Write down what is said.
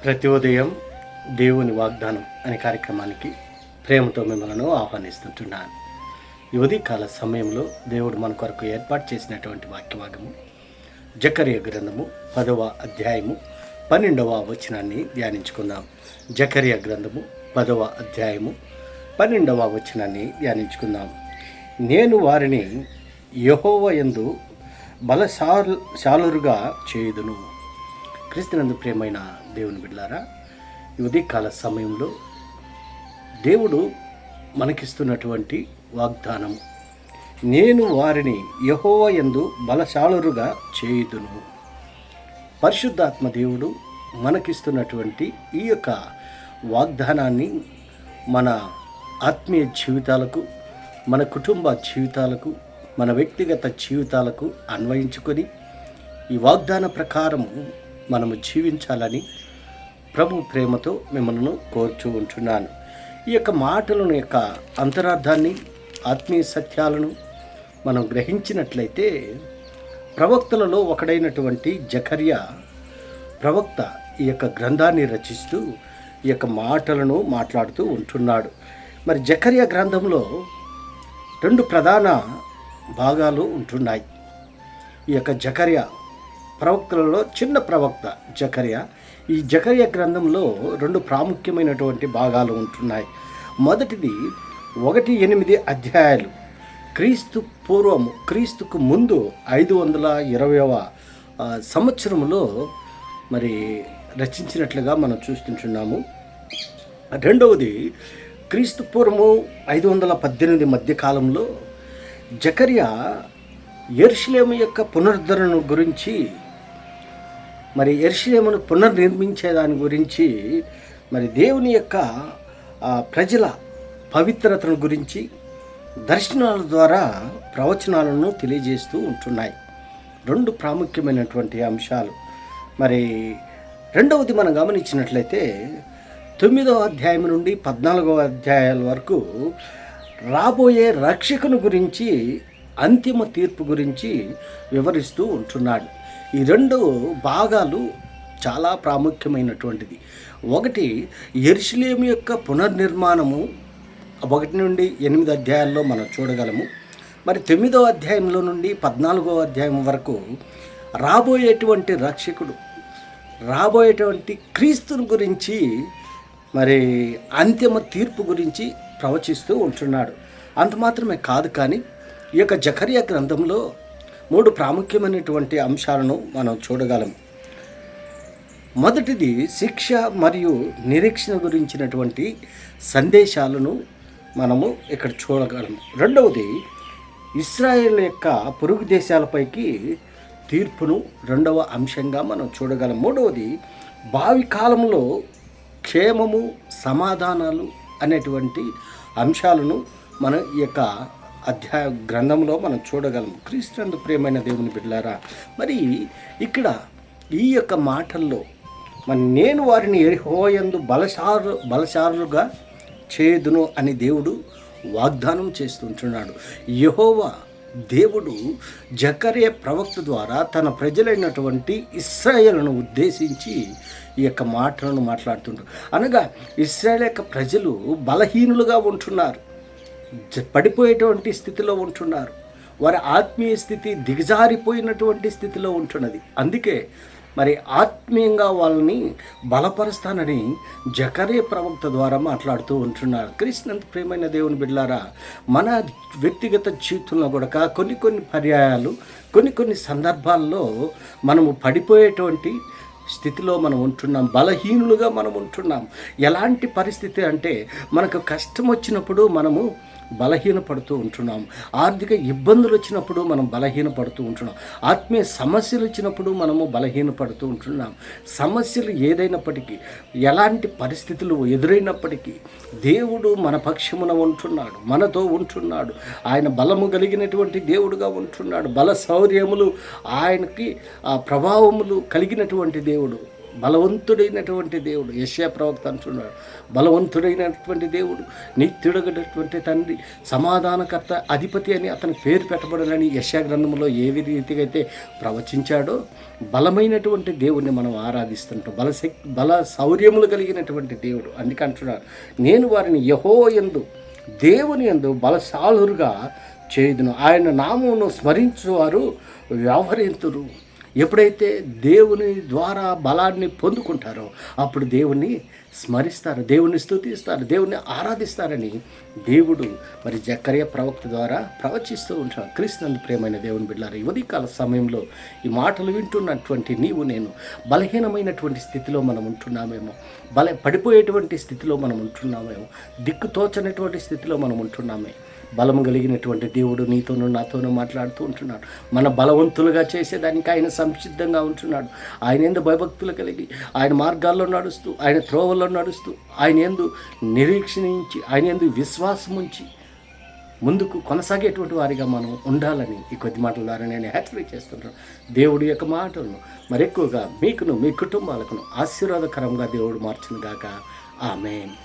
ప్రతి ఉదయం దేవుని వాగ్దానం అనే కార్యక్రమానికి ప్రేమతో మిమ్మల్ని ఆహ్వానిస్తుంటున్నాను. ఈ ఉదయకాల సమయంలో దేవుడు మన కొరకు ఏర్పాటు చేసినటువంటి వాక్యభాగము జకర్యా గ్రంథము 10వ అధ్యాయము 12వ వచనాన్ని ధ్యానించుకుందాం. జకర్యా గ్రంథము 10వ అధ్యాయము 12వ వచనాన్ని ధ్యానించుకుందాం. నేను వారిని యెహోవా యందు బలశాలురుగా చేయుదును. క్రీస్తునందు ప్రియమైన దేవుని బిడ్డలారా, ఈ ఉదయకాల సమయంలో దేవుడు మనకిస్తున్నటువంటి వాగ్దానం, నేను వారిని యెహోవా యందు బలశాలురుగా చేయుదును. పరిశుద్ధాత్మ దేవుడు మనకిస్తున్నటువంటి ఈ యొక్క వాగ్దానాన్ని మన ఆత్మీయ జీవితాలకు, మన కుటుంబ జీవితాలకు, మన వ్యక్తిగత జీవితాలకు అన్వయించుకొని ఈ వాగ్దాన ప్రకారము మనము జీవించాలని ప్రభు ప్రేమతో మిమ్మల్ని కోరుచూ ఉంటున్నాను. ఈ యొక్క మాటలను యొక్క అంతరార్థాన్ని, ఆత్మీయ సత్యాలను మనం గ్రహించినట్లయితే, ప్రవక్తలలో ఒకడైనటువంటి జకర్యా ప్రవక్త ఈ యొక్క గ్రంథాన్ని రచిస్తూ ఈ యొక్క మాటలను మాట్లాడుతూ ఉంటున్నాడు. మరి జకర్యా గ్రంథంలో 2 ప్రధాన భాగాలు ఉంటున్నాయి. ఈ యొక్క జకర్యా ప్రవక్తలలో చిన్న ప్రవక్త జకర్యా. ఈ జకర్యా గ్రంథంలో 2 ప్రాముఖ్యమైనటువంటి భాగాలు ఉంటున్నాయి. మొదటిది 1-8 అధ్యాయాలు క్రీస్తుకు ముందు 520వ సంవత్సరంలో మరి రచించినట్లుగా మనం చూస్తుంటున్నాము. రెండవది క్రీస్తు పూర్వము 518 మధ్యకాలంలో జకర్యా యెరూషలేము యొక్క పునరుద్ధరణ గురించి, మరి యెరూషలేమును పునర్నిర్మించే దాని గురించి, మరి దేవుని యొక్క ప్రజల పవిత్రతను గురించి దర్శనాల ద్వారా ప్రవచనాలను తెలియజేస్తూ ఉంటున్నాయి. 2 ప్రాముఖ్యమైనటువంటి అంశాలు. మరి రెండవది మనం గమనించినట్లయితే 9వ అధ్యాయం నుండి 14వ అధ్యాయాల వరకు రాబోయే రక్షకుని గురించి, అంతిమ తీర్పు గురించి వివరిస్తూ ఉంటున్నాడు. ఈ 2 భాగాలు చాలా ప్రాముఖ్యమైనటువంటిది. ఒకటి యెరూషలేము యొక్క పునర్నిర్మాణము 1-8 అధ్యాయాల్లో మనం చూడగలము. మరి 9వ అధ్యాయంలో నుండి 14వ అధ్యాయం వరకు రాబోయేటువంటి రక్షకుడు, రాబోయేటువంటి క్రీస్తుని గురించి, మరి అంతిమ తీర్పు గురించి ప్రవచిస్తూ ఉంటున్నాడు. అంత మాత్రమే కాదు, కానీ ఈ యొక్క జకర్యా గ్రంథంలో 3 ప్రాముఖ్యమైనటువంటి అంశాలను మనం చూడగలం. మొదటిది శిక్ష మరియు నిరీక్షణ గురించినటువంటి సందేశాలను మనము ఇక్కడ చూడగలం. రెండవది ఇశ్రాయేల్ యొక్క పొరుగు దేశాలపైకి తీర్పును 2వ అంశంగా మనం చూడగలం. మూడవది భావి కాలంలో క్షేమము, సమాధానాలు అనేటువంటి అంశాలను మనం ఈ యొక్క గ్రంథంలో మనం చూడగలం. క్రీస్తునందు ప్రియమైన దేవుని బిడ్డలారా, మరి ఇక్కడ ఈ యొక్క మాటల్లో మరి నేను వారిని యెహోవా యందు బలశాలుగా చేయుదును అని దేవుడు వాగ్దానం చేస్తుంటున్నాడు. యెహోవా దేవుడు జకర్యా ప్రవక్త ద్వారా తన ప్రజలైనటువంటి ఇశ్రాయేలును ఉద్దేశించి ఈ యొక్క మాటలను మాట్లాడుతుంటారు. అనగా ఇశ్రాయేల్ యొక్క ప్రజలు బలహీనులుగా ఉంటున్నారు, పడిపోయేటువంటి స్థితిలో ఉంటున్నారు. వారి ఆత్మీయ స్థితి దిగజారిపోయినటువంటి స్థితిలో ఉంటున్నది. అందుకే మరి ఆత్మీయంగా వాళ్ళని బలపరుస్తానని జకర్యా ప్రవక్త ద్వారా మాట్లాడుతూ ఉంటున్నారు. క్రీస్తునందు ప్రియమైన దేవుని బిడ్డలారా, మన వ్యక్తిగత జీవితంలో కూడా కొన్ని పర్యాయాలు, కొన్ని సందర్భాల్లో మనము పడిపోయేటువంటి స్థితిలో మనం ఉంటున్నాం, బలహీనులుగా మనం ఉంటున్నాం. ఎలాంటి పరిస్థితి అంటే, మనకు కష్టం వచ్చినప్పుడు మనము బలహీనపడుతూ ఉంటున్నాం, ఆర్థిక ఇబ్బందులు వచ్చినప్పుడు మనం బలహీనపడుతూ ఉంటున్నాం, ఆత్మీయ సమస్యలు వచ్చినప్పుడు మనము బలహీనపడుతూ ఉంటున్నాం. సమస్యలు ఏదైనప్పటికీ, ఎలాంటి పరిస్థితులు ఎదురైనప్పటికీ దేవుడు మన పక్షమున ఉంటున్నాడు, మనతో ఉంటున్నాడు. ఆయన బలము కలిగినటువంటి దేవుడుగా ఉంటున్నాడు. బల శౌర్యములు, ఆయనకి ప్రభావములు కలిగినటువంటి దేవుడు. బలవంతుడైనటువంటి దేవుడు. యెషయా ప్రవక్త అంటున్నాడు, బలవంతుడైనటువంటి దేవుడు, నిత్యుడగటువంటి తండ్రి, సమాధానకర్త, అధిపతి అని అతని పేరు పెట్టబడాలని యెషయా గ్రంథంలో ఏ రీతిగా అయితే ప్రవచించాడో బలమైనటువంటి దేవుణ్ణి మనం ఆరాధిస్తుంటాం. బల శౌర్యములు కలిగినటువంటి దేవుడు. అందుకే అంటున్నాడు, నేను వారిని యెహోవా యందు, దేవుని యందు బలశాలురుగా చేయుదును, ఆయన నామమును స్మరించువారు వ్యవహరింతురు. ఎప్పుడైతే దేవుని ద్వారా బలాన్ని పొందుకుంటారో అప్పుడు దేవుణ్ణి స్మరిస్తారు, దేవుణ్ణి స్తుతిస్తారు, దేవుణ్ణి ఆరాధిస్తారని దేవుడు మరి జకర్యా ప్రవక్త ద్వారా ప్రవచిస్తూ ఉంటాడు. క్రీస్తునందు ప్రియమైన దేవుని బిడ్డలారా, ఈ ఉదయకాల సమయంలో ఈ మాటలు వింటున్నటువంటి నీవు నేను బలహీనమైనటువంటి స్థితిలో మనం ఉంటున్నామేమో, పడిపోయేటువంటి స్థితిలో మనం ఉంటున్నామేమో, దిక్కుతోచనటువంటి స్థితిలో మనం ఉంటున్నామే. బలం కలిగినటువంటి దేవుడు నీతోనూ నాతోనూ మాట్లాడుతూ ఉంటున్నాడు. మన బలవంతులుగా చేసేదానికి ఆయన సంసిద్ధంగా ఉంటున్నాడు. ఆయన యందు భయభక్తులు కలిగి, ఆయన మార్గాల్లో నడుస్తూ, ఆయన త్రోవల్లో నడుస్తూ, ఆయన యందు నిరీక్షించి, ఆయన యందు విశ్వాసం ఉంచి ముందుకు కొనసాగేటువంటి వారిగా మనం ఉండాలని ఈ కొద్ది మాటల ద్వారా నేను హెచ్చరిక చేస్తున్నాను. దేవుడి యొక్క మాటలను మరెక్కువగా మీకును మీ కుటుంబాలకును ఆశీర్వాదకరంగా దేవుడు మార్చును గాక. ఆమేన్.